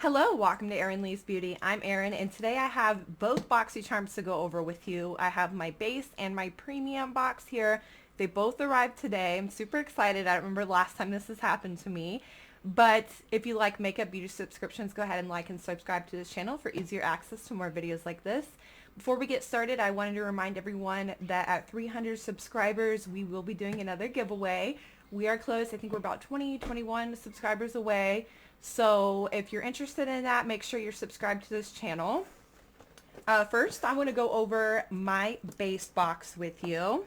Hello, welcome to Erin Lee's Beauty. I'm Erin, and today I have both Boxycharms to go over with you. I have my base and my premium box here. They both arrived today. I'm super excited. I don't remember the last time this has happened to me. But if you like makeup beauty subscriptions, go ahead and like and subscribe to this channel for easier access to more videos like this. Before we get started, I wanted to remind everyone that at 300 subscribers, we will be doing another giveaway. We are close. I think we're about 21 subscribers away. So if you're interested in that, make sure you're subscribed to this channel. First, I want to go over my base box with you.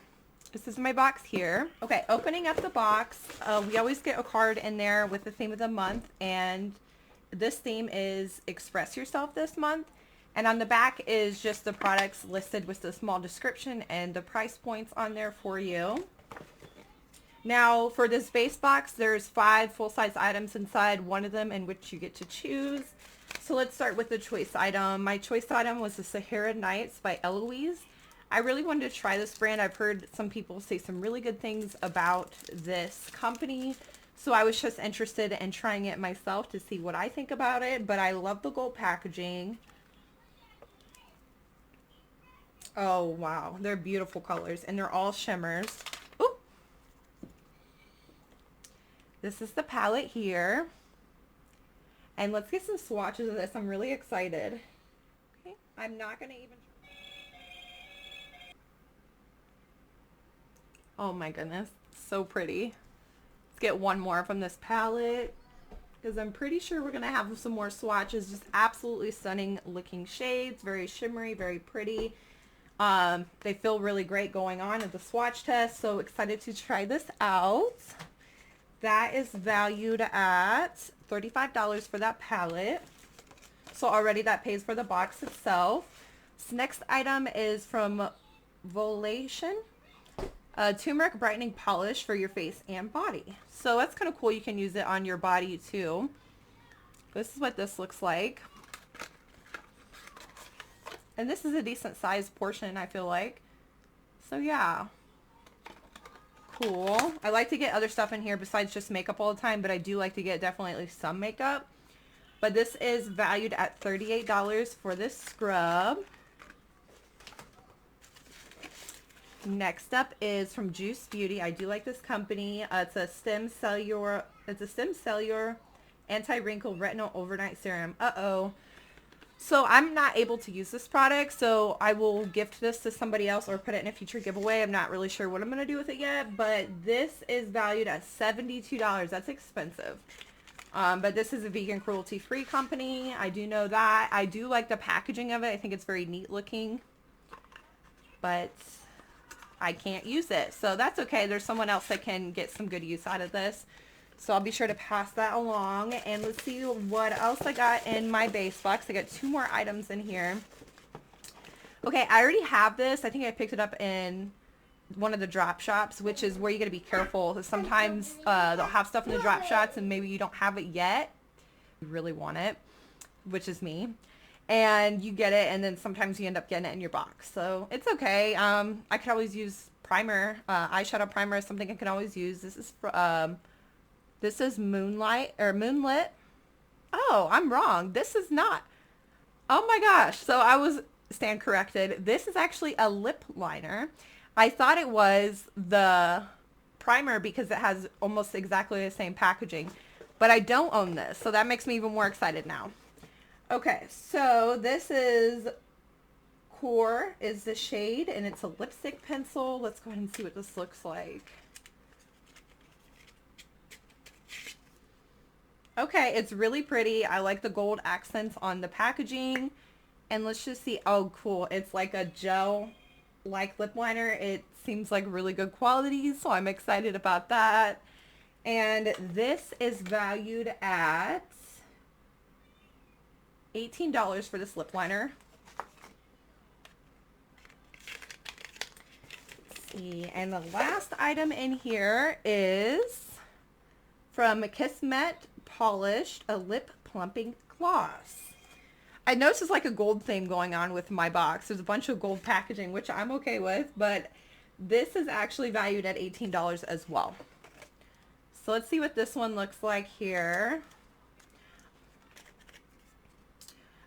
This is my box here. Okay, opening up the box, we always get a card in there with the theme of the month, and this theme is Express Yourself this month. And on the back is just the products listed with the small description and the price points on there for you. Now, for this base box, there's 5 full-size items inside, one of them in which you get to choose. So let's start with the choice item. My choice item was the Sahara Nights by Eloise. I really wanted to try this brand. I've heard some people say some really good things about this company. So I was just interested in trying it myself to see what I think about it. But I love the gold packaging. Oh, wow. They're beautiful colors, and they're all shimmers. This is the palette here. And let's get some swatches of this. I'm really excited. Okay, I'm not going to even... Oh my goodness. So pretty. Let's get one more from this palette, because I'm pretty sure we're going to have some more swatches. Just absolutely stunning looking shades. Very shimmery, very pretty. They feel really great going on at the swatch test. So excited to try this out. That is valued at $35 for that palette. So already that pays for the box itself. This next item is from Volation. Turmeric brightening polish for your face and body. So that's kind of cool. You can use it on your body too. This is what this looks like. And this is a decent sized portion, I feel like. So yeah. Cool. I like to get other stuff in here besides just makeup all the time, but I do like to get definitely some makeup. But this is valued at $38 for this scrub. Next up is from Juice Beauty. I do like this company. It's a stem cellular anti-wrinkle retinol overnight serum. So I'm not able to use this product, so I will gift this to somebody else or put it in a future giveaway. I'm not really sure what I'm going to do with it yet, but this is valued at $72. That's expensive. But this is a vegan cruelty-free company. I do know that. I do like the packaging of it. I think it's very neat looking, but I can't use it. So that's okay. There's someone else that can get some good use out of this. So I'll be sure to pass that along. And let's see what else I got in my base box. I got 2 more items in here. Okay, I already have this. I think I picked it up in one of the drop shops, which is where you got to be careful. Sometimes they'll have stuff in the drop shops and maybe you don't have it yet. You really want it, which is me. And you get it, and then sometimes you end up getting it in your box. So it's okay. I could always use primer. Eyeshadow primer is something I can always use. This is Moonlit. Oh, I'm wrong. This is not. Oh my gosh. So I was stand corrected. This is actually a lip liner. I thought it was the primer because it has almost exactly the same packaging. But I don't own this. So that makes me even more excited now. Okay. So this is Core is the shade. And it's a lipstick pencil. Let's go ahead and see what this looks like. Okay, it's really pretty. I like the gold accents on the packaging. And let's just see. Oh, cool. It's like a gel-like lip liner. It seems like really good quality, so I'm excited about that. And this is valued at $18 for this lip liner. Let's see. And the last item in here is from Kismet Polished, a lip plumping gloss. I noticed there's like a gold theme going on with my box. There's a bunch of gold packaging, which I'm okay with, but this is actually valued at $18 as well. So let's see what this one looks like here.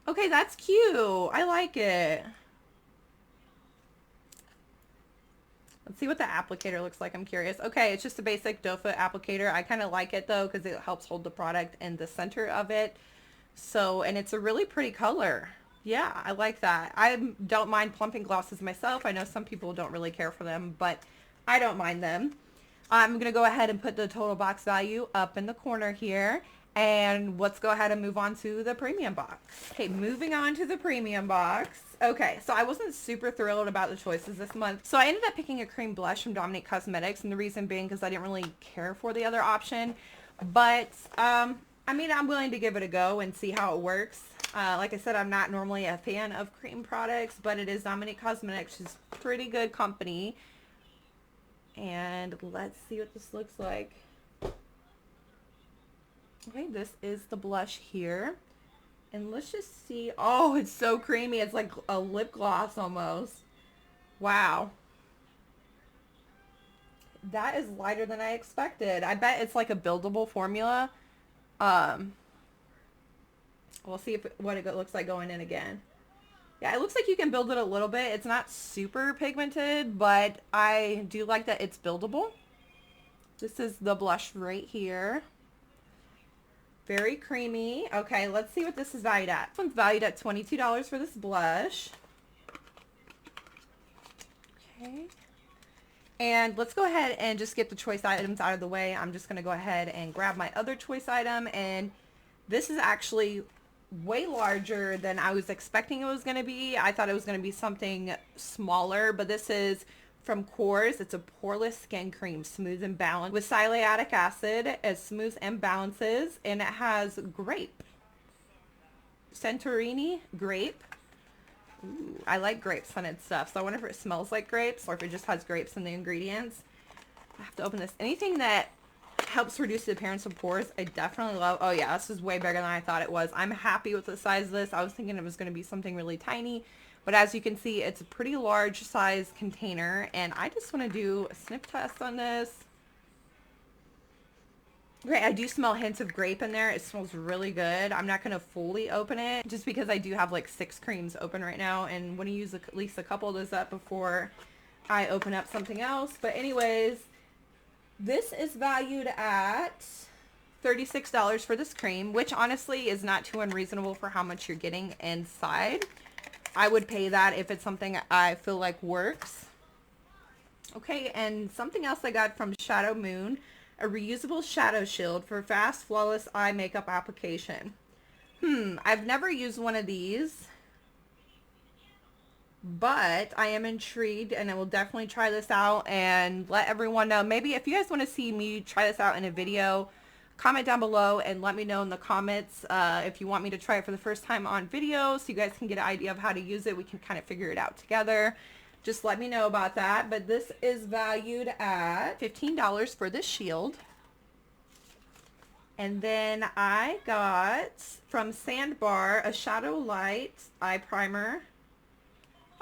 Okay, that's cute. I like it. Let's see what the applicator looks like. I'm curious. Okay, it's just a basic doe foot applicator. I kind of like it though because it helps hold the product in the center of it. So, and it's a really pretty color. Yeah, I like that. I don't mind plumping glosses myself. I know some people don't really care for them, but I don't mind them. I'm going to go ahead and put the total box value up in the corner here. And let's go ahead and move on to the premium box. Okay, moving on to the premium box. Okay, so I wasn't super thrilled about the choices this month. So I ended up picking a cream blush from Dominique Cosmetics, and the reason being because I didn't really care for the other option. But, I mean, I'm willing to give it a go and see how it works. Like I said, I'm not normally a fan of cream products, but it is Dominique Cosmetics. She's a pretty good company. And let's see what this looks like. Okay, this is the blush here. And let's just see. Oh, it's so creamy. It's like a lip gloss almost. Wow. That is lighter than I expected. I bet it's like a buildable formula. We'll see what it looks like going in again. Yeah, it looks like you can build it a little bit. It's not super pigmented, but I do like that it's buildable. This is the blush right here. Very creamy. Okay, let's see what this is valued at. This one's valued at $22 for this blush. Okay. And let's go ahead and just get the choice items out of the way. I'm just going to go ahead and grab my other choice item. And this is actually way larger than I was expecting it was going to be. I thought it was going to be something smaller, but this is from Kors. It's a poreless skin cream, smooth and balanced with sialic acid. It smooths and balances, and it has grape. Santorini grape. Ooh, I like grape scented stuff, so I wonder if it smells like grapes or if it just has grapes in the ingredients. I have to open this. Anything that helps reduce the appearance of pores, I definitely love. Oh yeah, this is way bigger than I thought it was. I'm happy with the size of this. I was thinking it was going to be something really tiny, but as you can see, it's a pretty large size container, and I just want to do a sniff test on this. Okay, I do smell hints of grape in there. It smells really good. I'm not going to fully open it just because I do have like 6 creams open right now, and want to use at least a couple of those up before I open up something else. But anyways, this is valued at $36 for this cream, which honestly is not too unreasonable for how much you're getting inside. I would pay that if it's something I feel like works. Okay, and something else I got from Shadow Moon, a reusable shadow shield for fast, flawless eye makeup application. I've never used one of these, but I am intrigued, and I will definitely try this out and let everyone know. Maybe if you guys want to see me try this out in a video, comment down below and let me know in the comments if you want me to try it for the first time on video, so you guys can get an idea of how to use it. We can kind of figure it out together. Just let me know about that. But this is valued at $15 for this shield. And then I got from Sandbar a Shadow Light eye primer.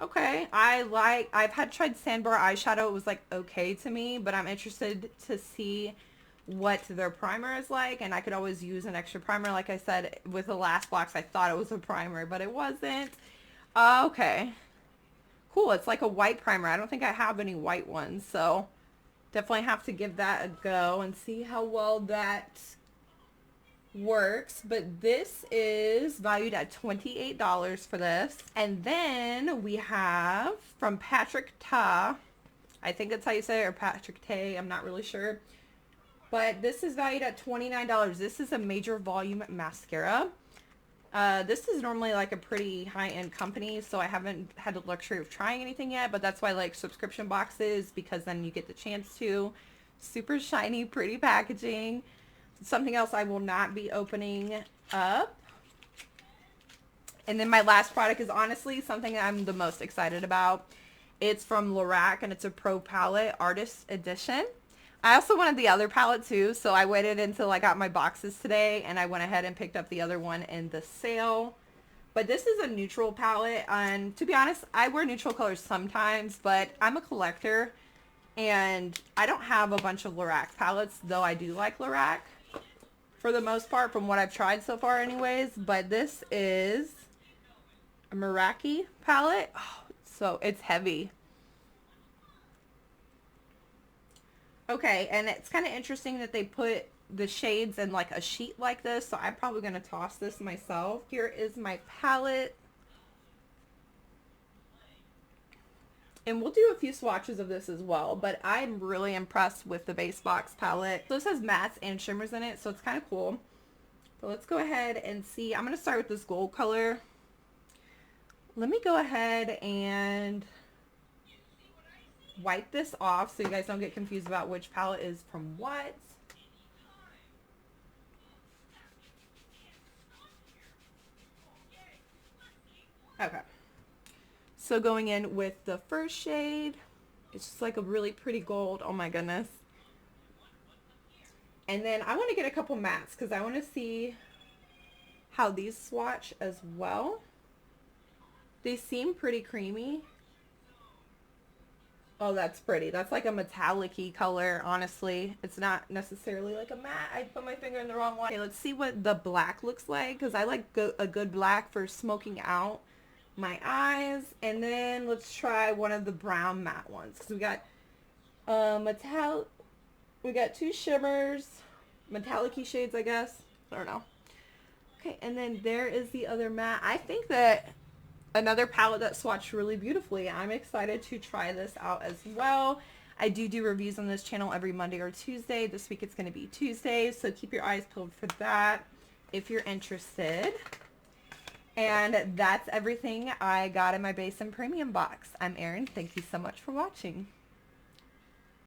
Okay, I've had tried Sandbar eyeshadow. It was like okay to me, but I'm interested to see what their primer is like, and I could always use an extra primer. Like I said, with the last box, I thought it was a primer, but it wasn't. Okay. Cool, it's like a white primer. I don't think I have any white ones, so definitely have to give that a go and see how well that works. But this is valued at $28 for this. And then we have from Patrick Ta, I think that's how you say it, or Patrick Tay, I'm not really sure. But this is valued at $29. This is a major volume mascara. This is normally like a pretty high-end company, so I haven't had the luxury of trying anything yet, but that's why I like subscription boxes, because then you get the chance to. Super shiny, pretty packaging. Something else I will not be opening up. And then my last product is honestly something I'm the most excited about. It's from Lorac, and it's a Pro Palette Artist Edition. I also wanted the other palette too, so I waited until I got my boxes today, and I went ahead and picked up the other one in the sale. But this is a neutral palette, and to be honest, I wear neutral colors sometimes, but I'm a collector, and I don't have a bunch of Lorac palettes, though I do like Lorac for the most part from what I've tried so far anyways. But this is a Meraki palette. Oh, so it's heavy. Okay, and it's kind of interesting that they put the shades in like a sheet like this, so I'm probably going to toss this myself. Here is my palette. And we'll do a few swatches of this as well, but I'm really impressed with the Base Box palette. So this has mattes and shimmers in it, so it's kind of cool. So let's go ahead and see. I'm going to start with this gold color. Let me go ahead and wipe this off so you guys don't get confused about which palette is from what. Okay. So going in with the first shade, it's just like a really pretty gold. Oh my goodness. And then I want to get a couple mattes because I want to see how these swatch as well. They seem pretty creamy. Oh, that's pretty. That's like a metallic-y color, honestly. It's not necessarily like a matte. I put my finger in the wrong one. Okay, let's see what the black looks like because I like a good black for smoking out my eyes. And then let's try one of the brown matte ones because we got we got two shimmers, metallic-y shades, I guess. I don't know. Okay, and then there is the other matte. I think that another palette that swatched really beautifully. I'm excited to try this out as well. I do reviews on this channel every Monday or Tuesday. This week it's going to be Tuesday, so keep your eyes peeled for that if you're interested. And that's everything I got in my base and premium box. I'm Erin. Thank you so much for watching.